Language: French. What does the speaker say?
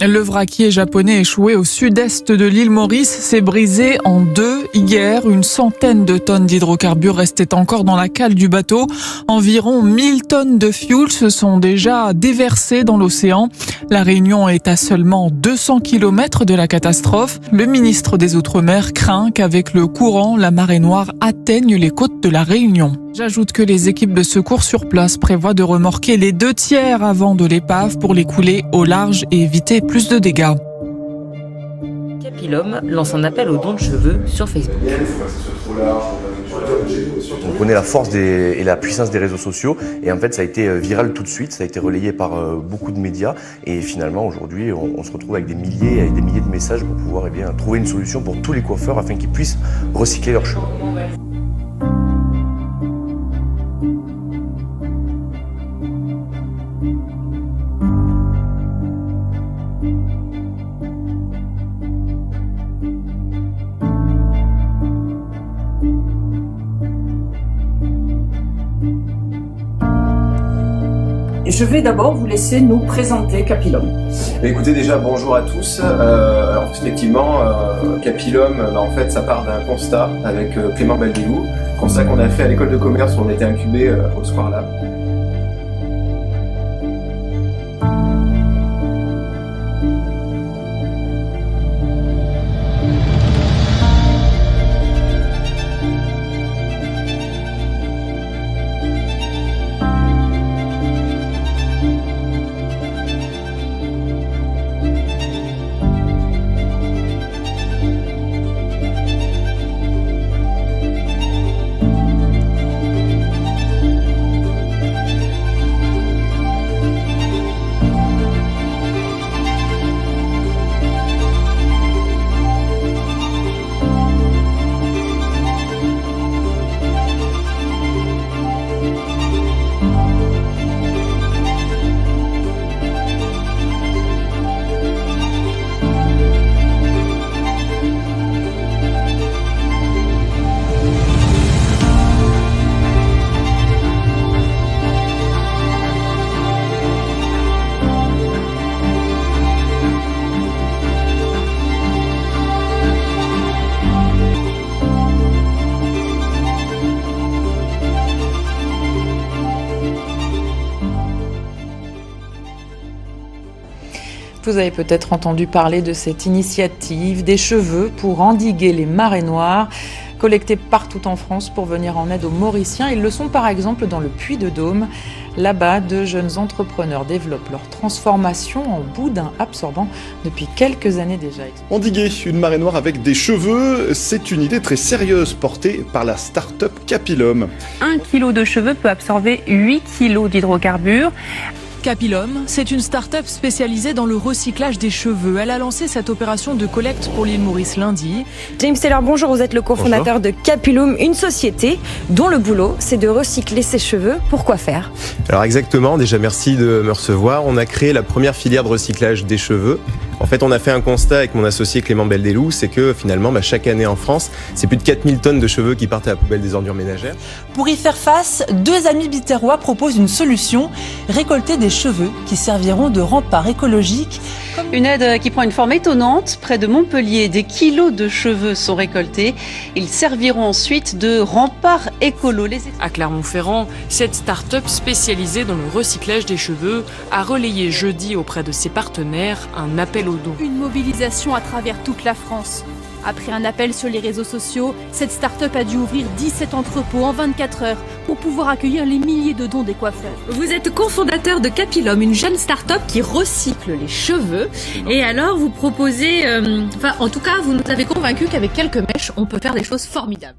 Le vraquier japonais échoué au sud-est de l'île Maurice s'est brisé en deux. Hier, une centaine de tonnes d'hydrocarbures restaient encore dans la cale du bateau. Environ 1000 tonnes de fioul se sont déjà déversées dans l'océan. La Réunion est à seulement 200 km de la catastrophe. Le ministre des Outre-mer craint qu'avec le courant, la marée noire atteigne les côtes de la Réunion. J'ajoute que les équipes de secours sur place prévoient de remorquer les 2/3 avant de l'épave pour les couler au large et éviter plus de dégâts. Capilum lance un appel aux dons de cheveux sur Facebook. On connaît la force et la puissance des réseaux sociaux et en fait ça a été viral tout de suite, ça a été relayé par beaucoup de médias et finalement aujourd'hui on se retrouve avec des milliers de messages pour pouvoir trouver une solution pour tous les coiffeurs afin qu'ils puissent recycler leurs cheveux. Je vais d'abord vous laisser nous présenter Capilum. Écoutez, déjà bonjour à tous. Alors effectivement, Capilum, en fait, ça part d'un constat avec Clément Baldelou, constat qu'on a fait à l'école de commerce où on était incubé au Square Lab. Vous avez peut-être entendu parler de cette initiative des cheveux pour endiguer les marées noires, collectés partout en France pour venir en aide aux Mauriciens. Ils le sont par exemple dans le Puy-de-Dôme. Là-bas, de jeunes entrepreneurs développent leur transformation en boudin absorbant depuis quelques années déjà. Endiguer une marée noire avec des cheveux, c'est une idée très sérieuse portée par la start-up Capilum. 1 kg de cheveux peut absorber 8 kg d'hydrocarbures. Capilum, c'est une start-up spécialisée dans le recyclage des cheveux. Elle a lancé cette opération de collecte pour l'île Maurice lundi. James Taylor, bonjour, vous êtes le cofondateur de Capilum, une société dont le boulot, c'est de recycler ses cheveux. Pourquoi faire ? Alors exactement, déjà merci de me recevoir. On a créé la première filière de recyclage des cheveux. En fait, on a fait un constat avec mon associé Clément Baldelou, c'est que finalement, chaque année en France, c'est plus de 4000 tonnes de cheveux qui partent à la poubelle des ordures ménagères. Pour y faire face, deux amis biterrois proposent une solution, récolter des cheveux qui serviront de rempart écologique. Une aide qui prend une forme étonnante. Près de Montpellier, des kilos de cheveux sont récoltés. Ils serviront ensuite de rempart écolo. À Clermont-Ferrand, cette start-up spécialisée dans le recyclage des cheveux a relayé jeudi auprès de ses partenaires un appel aux dons. Une mobilisation à travers toute la France. Après un appel sur les réseaux sociaux, cette start-up a dû ouvrir 17 entrepôts en 24 heures pour pouvoir accueillir les milliers de dons des coiffeurs. Vous êtes cofondateur de Capilum, une jeune start-up qui recycle les cheveux. Et alors, vous proposez... en tout cas, vous nous avez convaincus qu'avec quelques mèches, on peut faire des choses formidables.